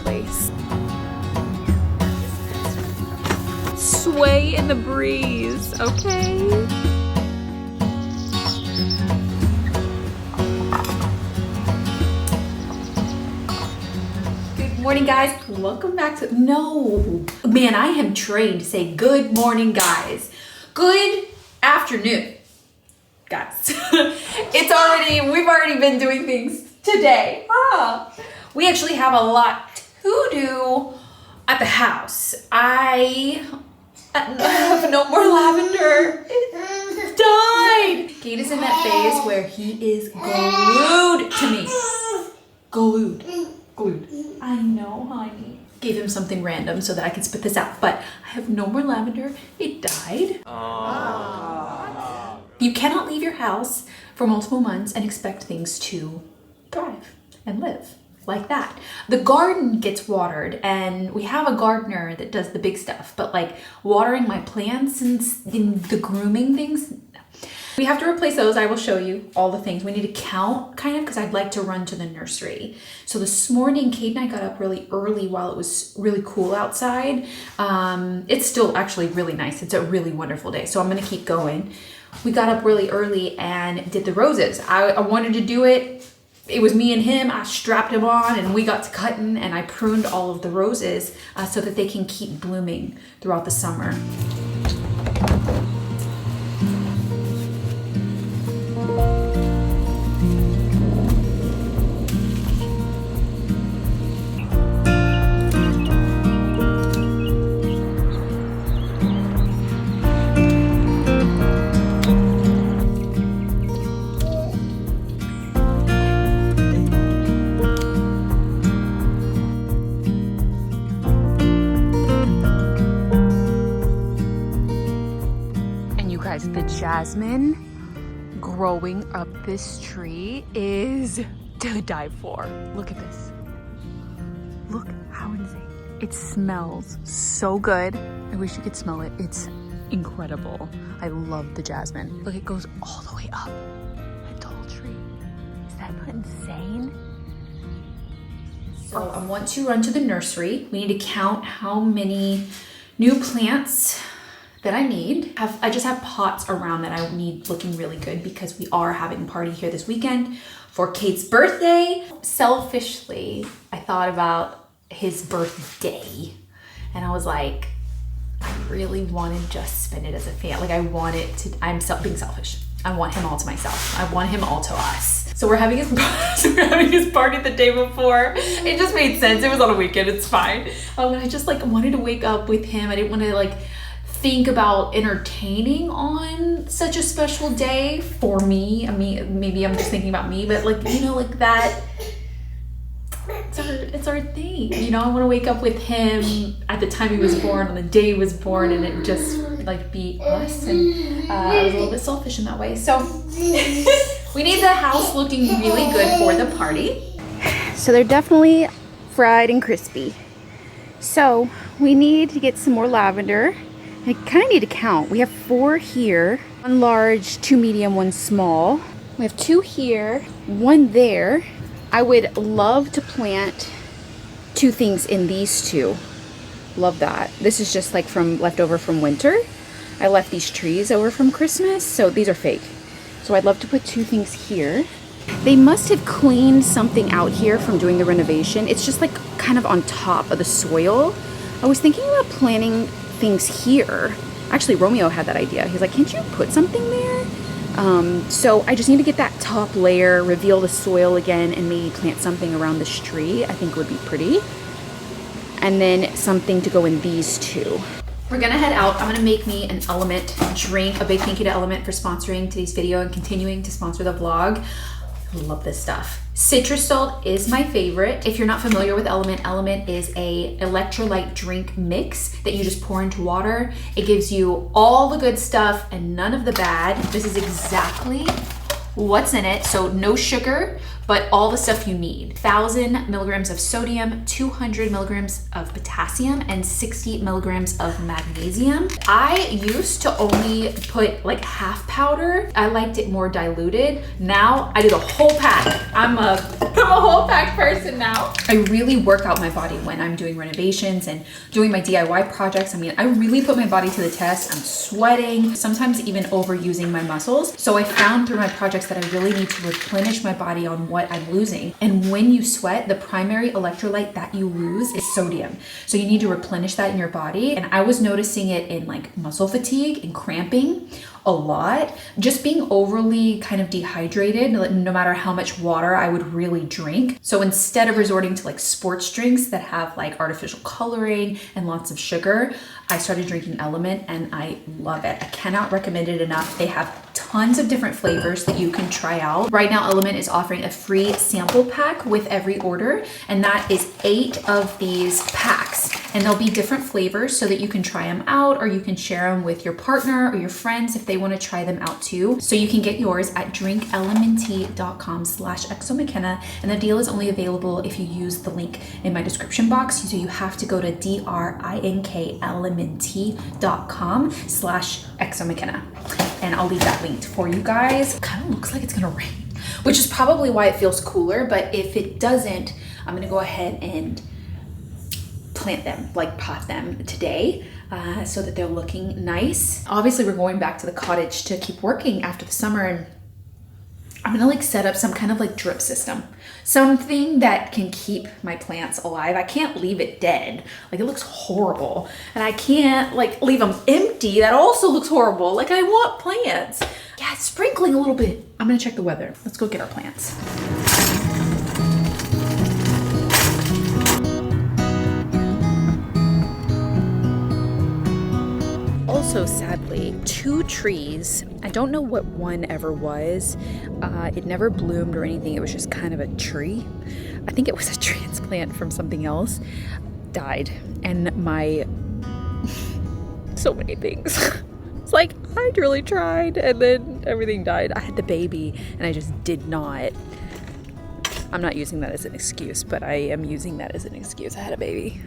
place. Sway in the breeze, okay? Good morning, guys. Welcome back to, no, man, I am trained to say good morning, guys. Good afternoon, guys. We've already been doing things today. We actually have a lot to do at the house. I have no more lavender. It died. Kate is in that phase where he is glued to me. Glued. I know, honey. Gave him something random so that I could spit this out, but I have no more lavender. It died. You cannot leave your house for multiple months and expect things to thrive and live like that. The garden gets watered, and we have a gardener that does the big stuff, but like watering my plants and the grooming things, we have to replace those. I will show you all the things. We need to count kind of because I'd like to run to the nursery. So this morning, Kate and I got up really early while it was really cool outside. It's still actually really nice. It's a really wonderful day. So I'm gonna keep going. We got up really early and did the roses. I wanted to do it. It was me and him. I strapped him on and we got to cutting, and I pruned all of the roses so that they can keep blooming throughout the summer. The jasmine growing up this tree is to die for. Look at this. Look how insane. It smells so good. I wish you could smell it. It's incredible. I love the jasmine. Look, it goes all the way up. A tall tree. Is that not insane? So I want to run to the nursery. We need to count how many new plants that I need. I just have pots around that I need looking really good because we are having a party here this weekend for Kate's birthday. Selfishly, I thought about his birthday and I was like, I really want to just spend it as a family. Like I'm being selfish. I want him all to myself. I want him all to us. So we're having his party the day before. It just made sense. It was on a weekend, it's fine. And I just wanted to wake up with him. I didn't want to think about entertaining on such a special day for me. I mean, maybe I'm just thinking about me, but that, it's our thing. I want to wake up with him at the time he was born, on the day he was born, and it just be us. And I was a little bit selfish in that way. So we need the house looking really good for the party. So they're definitely fried and crispy. So we need to get some more lavender. I kind of need to count. We have 4 here, 1 large, 2 medium, 1 small. We have 2 here, 1 there. I would love to plant 2 things in these 2. Love that. This is just from leftover from winter. I left these trees over from Christmas, so these are fake. So I'd love to put 2 things here. They must have cleaned something out here from doing the renovation. It's just kind of on top of the soil. I was thinking about planting things here. Actually, Romeo had that idea. He's like, can't you put something there? So I just need to get that top layer, reveal the soil again, and maybe plant something around this tree. I think would be pretty. And then something to go in these 2. We're gonna head out. I'm gonna make me an Element drink. A big thank you to Element for sponsoring today's video and continuing to sponsor the vlog. I love this stuff. Citrus salt is my favorite. If you're not familiar with Element, Element is a electrolyte drink mix that you just pour into water. It gives you all the good stuff and none of the bad. This is exactly what's in it. So no sugar, but all the stuff you need. 1,000 milligrams of sodium, 200 milligrams of potassium, and 60 milligrams of magnesium. I used to only put like half powder. I liked it more diluted. Now I do the whole pack. I'm a whole pack person now. I really work out my body when I'm doing renovations and doing my DIY projects. I mean, I really put my body to the test. I'm sweating, sometimes even overusing my muscles. So I found through my projects that I really need to replenish my body on what I'm losing. And when you sweat, the primary electrolyte that you lose is sodium. So you need to replenish that in your body. And I was noticing it in like muscle fatigue and cramping a lot. Just being overly kind of dehydrated, no matter how much water I would really drink. So instead of resorting to like sports drinks that have like artificial coloring and lots of sugar, I started drinking Element and I love it. I cannot recommend it enough. They have tons of different flavors that you can try out. Right now, Element is offering a free sample pack with every order, and that is 8 of these packs. And there'll be different flavors so that you can try them out, or you can share them with your partner or your friends if they want to try them out too. So you can get yours at drinklmnt.com/XO MaCenna, and the deal is only available if you use the link in my description box. So you have to go to drinklmnt.com/XO MaCenna, and I'll leave that linked for you guys. Kind of looks like it's gonna rain, which is probably why it feels cooler, but if it doesn't, I'm gonna go ahead and plant them, like pot them today, so that they're looking nice. Obviously we're going back to the cottage to keep working after the summer, and I'm gonna like set up some kind of like drip system, something that can keep my plants alive. I can't leave it dead, like it looks horrible, and I can't like leave them empty. That also looks horrible. Like I want plants. Yeah, it's sprinkling a little bit. I'm gonna check the weather. Let's go get our plants. Also, sadly, 2 trees, I don't know what one ever was. It never bloomed or anything. It was just kind of a tree. I think it was a transplant from something else. Died. And my, so many things. It's like, I really tried and then everything died. I had the baby and I just did not. I'm not using that as an excuse, but I am using that as an excuse. I had a baby.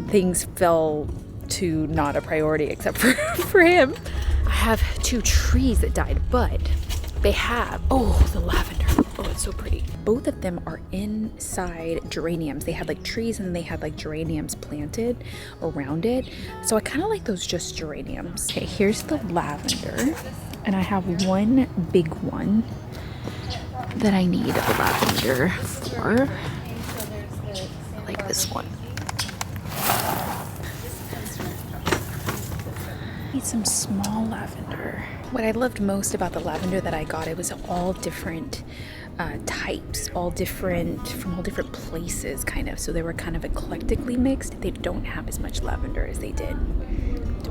Things fell to not a priority except for him. I have 2 trees that died, but they have, oh, the lavender. Oh, it's so pretty. Both of them are inside geraniums. They had like trees and they had like geraniums planted around it. So I kind of like those just geraniums. Okay, here's the lavender. And I have one big one that I need a lavender for. I like this one. Need some small lavender. What I loved most about the lavender that I got, it was all different types, all different from all different places, kind of. So they were kind of eclectically mixed. They don't have as much lavender as they did.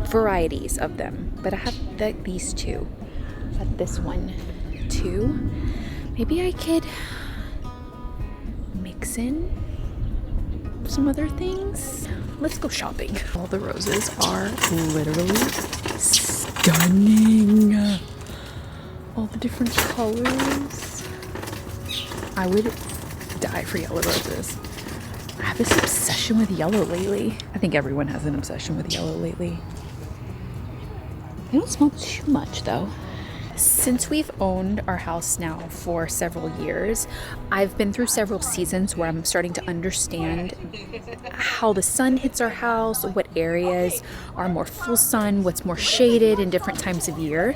Varieties of them, but I have these 2. I have this one too. Maybe I could mix in some other things. Let's go shopping. All the roses are literally stunning. All the different colors. I would die for yellow roses. I have this obsession with yellow lately. I think everyone has an obsession with yellow lately. They don't smell too much though. Since we've owned our house now for several years, I've been through several seasons where I'm starting to understand how the sun hits our house, what areas are more full sun, what's more shaded in different times of year.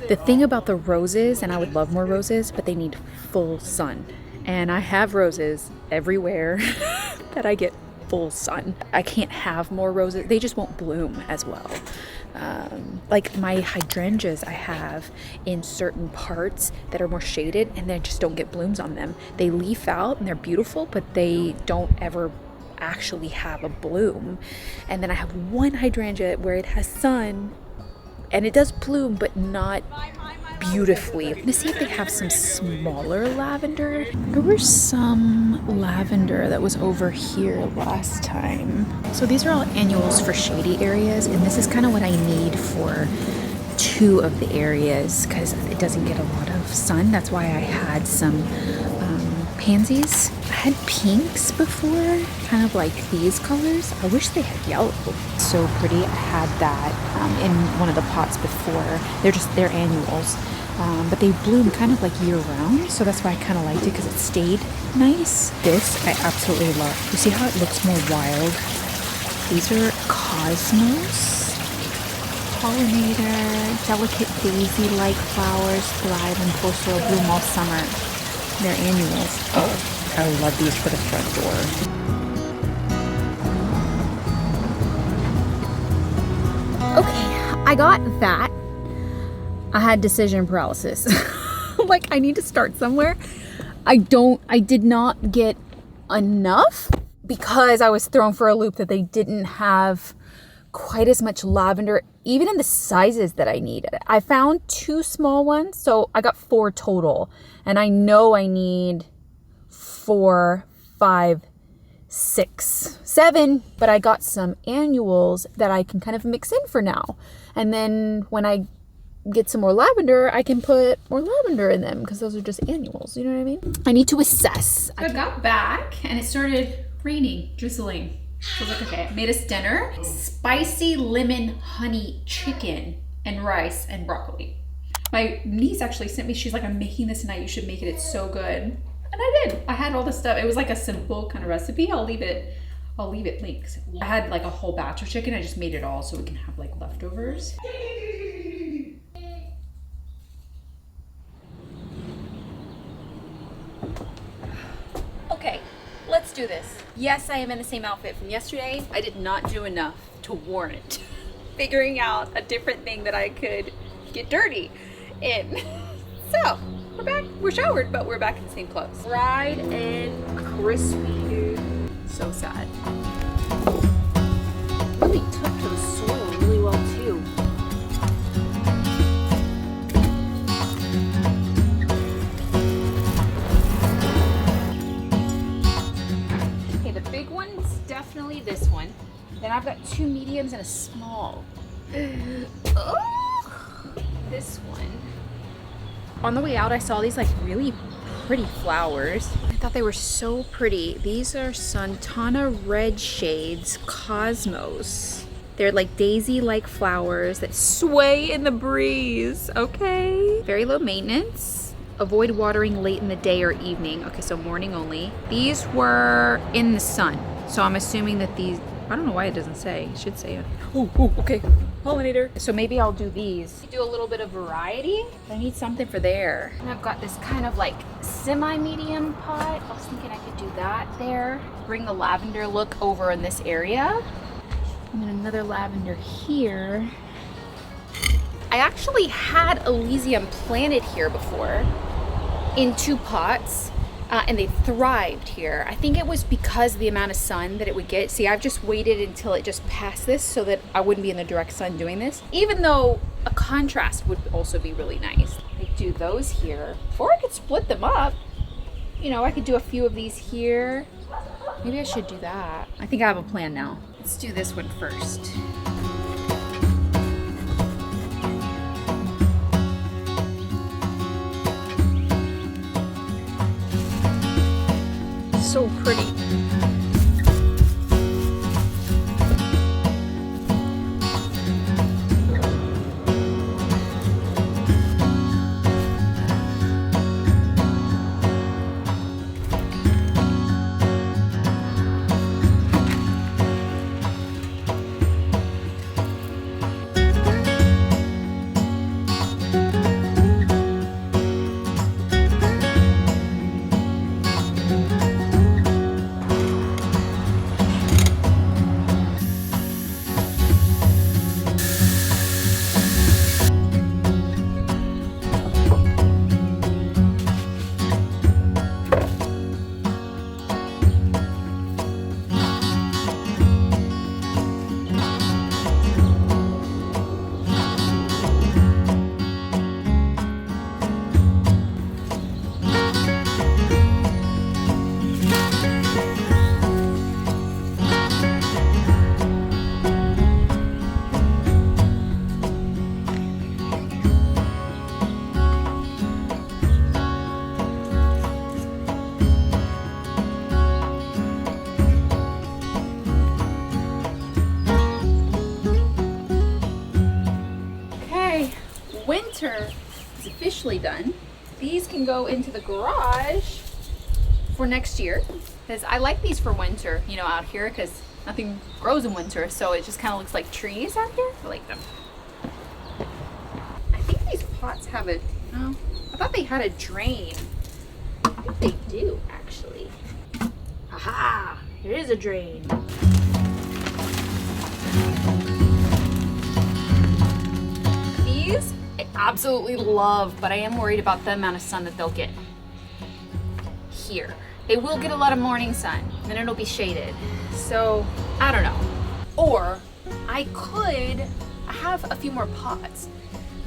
The thing about the roses, and I would love more roses, but they need full sun. And I have roses everywhere that I get full sun. I can't have more roses. They just won't bloom as well. Like my hydrangeas I have in certain parts that are more shaded and they just don't get blooms on them. They leaf out and they're beautiful, but they don't ever actually have a bloom. And then I have one hydrangea where it has sun and it does bloom, but not beautifully. Let's see if they have some smaller lavender. There was some lavender that was over here last time. So these are all annuals for shady areas, and this is kind of what I need for 2 of the areas because it doesn't get a lot of sun. That's why I had some pansies. I had pinks before, kind of like these colors. I wish they had yellow. So pretty. I had that in one of the pots before. They're annuals, but they bloom kind of like year round. So that's why I kind of liked it because it stayed nice. This I absolutely love. You see how it looks more wild? These are cosmos. Pollinator, delicate daisy-like flowers thrive in full soil bloom all summer. They're annuals. Oh, I love these for the front door. Okay, I got that. I had decision paralysis. Like, I need to start somewhere. I did not get enough because I was thrown for a loop that they didn't have quite as much lavender, even in the sizes that I needed. I found 2 small ones, so I got 4 total. And I know I need 4, 5, 6, 7, but I got some annuals that I can kind of mix in for now. And then when I get some more lavender, I can put more lavender in them because those are just annuals, you know what I mean? I need to assess. I got back and it started raining, drizzling. So I was like, okay, I made us dinner. Spicy lemon honey chicken and rice and broccoli. My niece actually sent me, she's like, I'm making this tonight, you should make it, it's so good. And I did. I had all this stuff. It was like a simple kind of recipe. I'll leave it linked. I had like a whole batch of chicken. I just made it all so we can have like leftovers. Okay, let's do this. Yes, I am in the same outfit from yesterday. I did not do enough to warrant figuring out a different thing that I could get dirty in. So, we're back. We're showered, but we're back in the same clothes. Fried and crispy. So sad. Really took to the soil really well too. Okay, the big one's definitely this one. Then I've got 2 mediums and a small. Oh, this one. On the way out, I saw these like really pretty flowers. I thought they were so pretty. These are Santana Red Shades Cosmos. They're like daisy-like flowers that sway in the breeze, okay? Very low maintenance. Avoid watering late in the day or evening. Okay, so morning only. These were in the sun. So I'm assuming that these, I don't know why it doesn't say. It should say it. Oh, okay. Pollinator. So maybe I'll do these. Do a little bit of variety. I need something for there. And I've got this kind of like semi-medium pot. I was thinking I could do that there. Bring the lavender look over in this area. And then another lavender here. I actually had Elysium planted here before in 2 pots. And they thrived here. I think it was because of the amount of sun that it would get. See, I've just waited until it just passed this so that I wouldn't be in the direct sun doing this, even though a contrast would also be really nice. I do those here, or I could split them up. You know, I could do a few of these here. Maybe I should do that. I think I have a plan now. Let's do this one first. So pretty. partially done. These can go into the garage for next year, because I like these for winter, you know, out here, because nothing grows in winter, so it just kind of looks like trees out here. I like them. I think these pots have a, no, I thought they had a drain. I think they do, actually. Aha, there is a drain. These I absolutely love, but I am worried about the amount of sun that they'll get here. They will get a lot of morning sun, then it'll be shaded. So, I don't know. Or I could have a few more pots.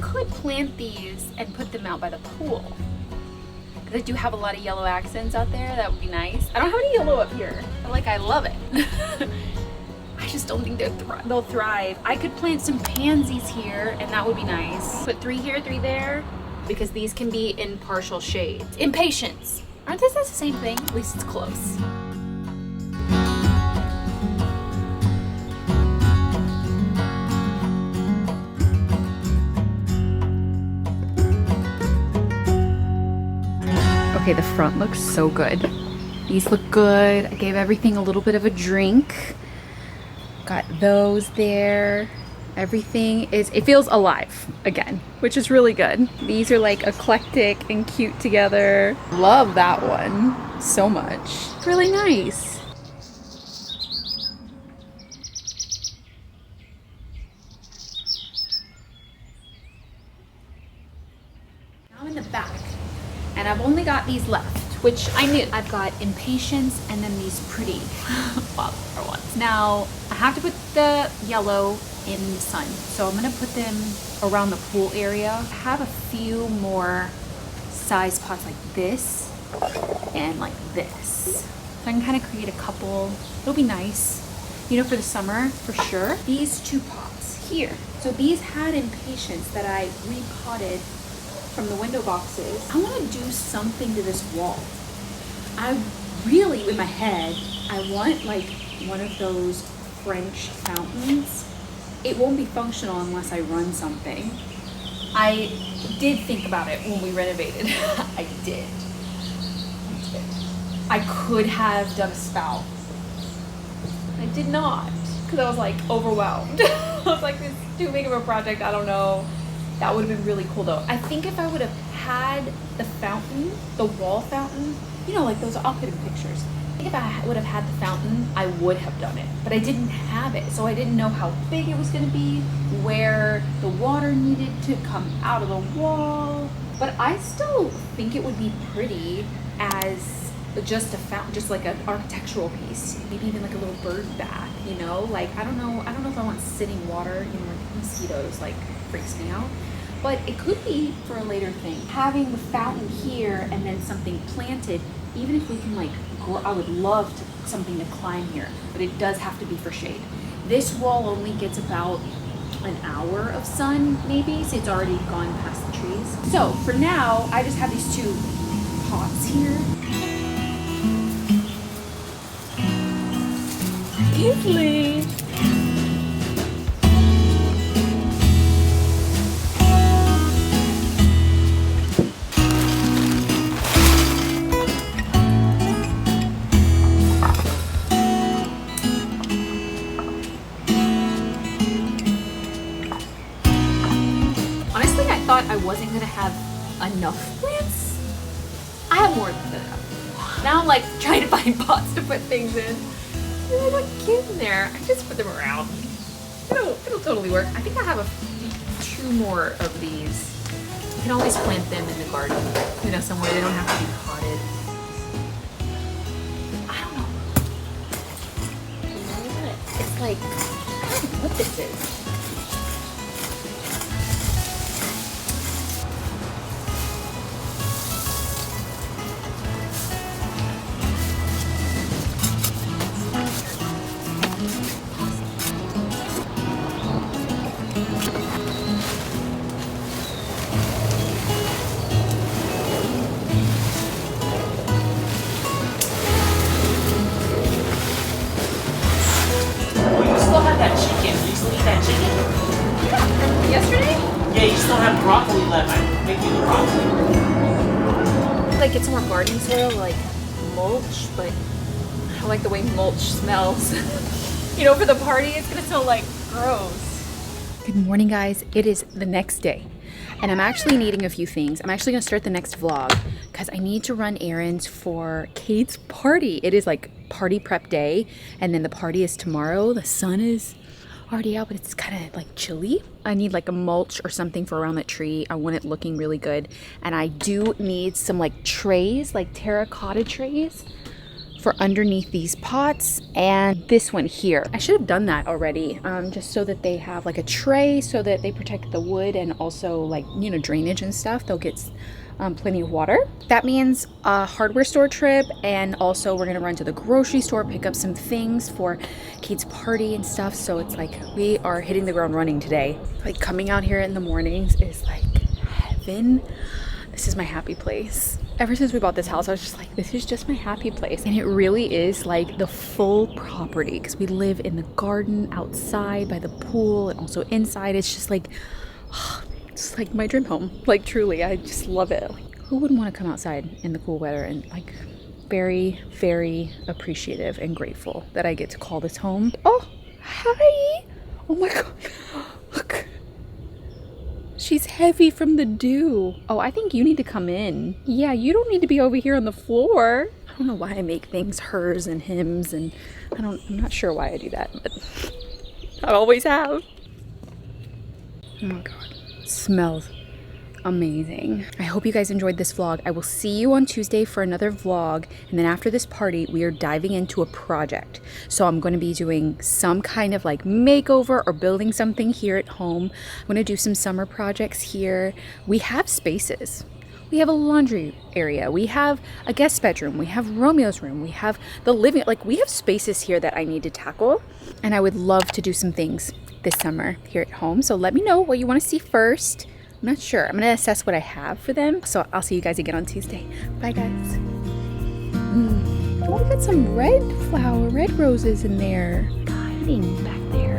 Could plant these and put them out by the pool. Because I do have a lot of yellow accents out there. That would be nice. I don't have any yellow up here, but like I love it. I just don't think they'll thrive. I could plant some pansies here and that would be nice. Put 3 here, 3 there, because these can be in partial shade. Impatiens. Aren't these the same thing? At least it's close. Okay, the front looks so good. These look good. I gave everything a little bit of a drink. Got those there. Everything is, it feels alive again, which is really good. These are like eclectic and cute together. Love that one so much. It's really nice. Now in the back, and I've only got these left, which I knew. I've got Impatiens and then these pretty wildflower ones. Now, I have to put the yellow in the sun, so I'm gonna put them around the pool area. I have a few more size pots like this and like this. So I can kind of create a couple. It'll be nice, you know, for the summer, for sure. These 2 pots here. So these had Impatiens that I repotted from the window boxes. I want to do something to this wall. I really, in my head, I want like one of those French fountains. It won't be functional unless I run something. I did think about it when we renovated. I did. I could have done a spout. I did not, because I was like overwhelmed. I was like, this is too big of a project, I don't know. That would have been really cool though. I think if I would have had the fountain, the wall fountain, you know, like those, I'll put in pictures. I think if I would have had the fountain, I would have done it, but I didn't have it. So I didn't know how big it was gonna be, where the water needed to come out of the wall. But I still think it would be pretty as just a fountain, just like an architectural piece. Maybe even like a little bird bath, you know? Like, I don't know if I want sitting water, you know, like mosquitoes, like freaks me out. But it could be for a later thing. Having the fountain here and then something planted, even if we can like grow, I would love something to climb here, but it does have to be for shade. This wall only gets about an hour of sun, maybe, so it's already gone past the trees. So for now, I just have these 2 pots here. Easily. I wasn't gonna have enough plants. I have more than enough. Now I'm like trying to find pots to put things in. They look cute in there. I just put them around. It'll totally work. I think I have 2 more of these. You can always plant them in the garden, you know, somewhere they don't have to be potted. I don't know. It's like, I don't know what this is. Yeah, you still have broccoli left. Like get some more gardening soil, like mulch, but I like the way mulch smells. You know, for the party, it's gonna smell like gross. Good morning, guys. It is the next day, and I'm actually needing a few things. I'm actually gonna start the next vlog because I need to run errands for Kate's party. It is like party prep day, and then the party is tomorrow. The sun is already out, but it's kind of like chilly. I need like a mulch or something for around that tree. I want it looking really good, and I do need some like trays, like terracotta trays for underneath these pots, and this one here. I should have done that already, just so that they have like a tray so that they protect the wood, and also like, you know, drainage and stuff. They'll get plenty of water. That means a hardware store trip, and also we're gonna run to the grocery store, pick up some things for Kate's party and stuff. So it's like we are hitting the ground running today. Like coming out here in the mornings is like heaven. This is my happy place. Ever since we bought this house, I was just like, this is just my happy place. And it really is like the full property, because we live in the garden outside by the pool and also inside. It's just like, it's like my dream home. Like truly, I just love it. Like, who wouldn't want to come outside in the cool weather? And like very, very appreciative and grateful that I get to call this home. Oh, hi. Oh my God, look. She's heavy from the dew. Oh, I think you need to come in. Yeah, you don't need to be over here on the floor. I don't know why I make things hers and hims, and I'm not sure why I do that, but I always have. Oh my God, it smells amazing. I hope you guys enjoyed this vlog. I will see you on Tuesday for another vlog, and then after this party we are diving into a project. So I'm going to be doing some kind of like makeover or building something here at home. I'm going to do some summer projects here. We have spaces. We have a laundry area, we have a guest bedroom, we have Romeo's room, we have the living, like we have spaces here that I need to tackle, and I would love to do some things this summer here at home. So let me know what you want to see first. I'm not sure. I'm going to assess what I have for them. So I'll see you guys again on Tuesday. Bye, guys. Oh, we got some red roses in there. Hiding back there.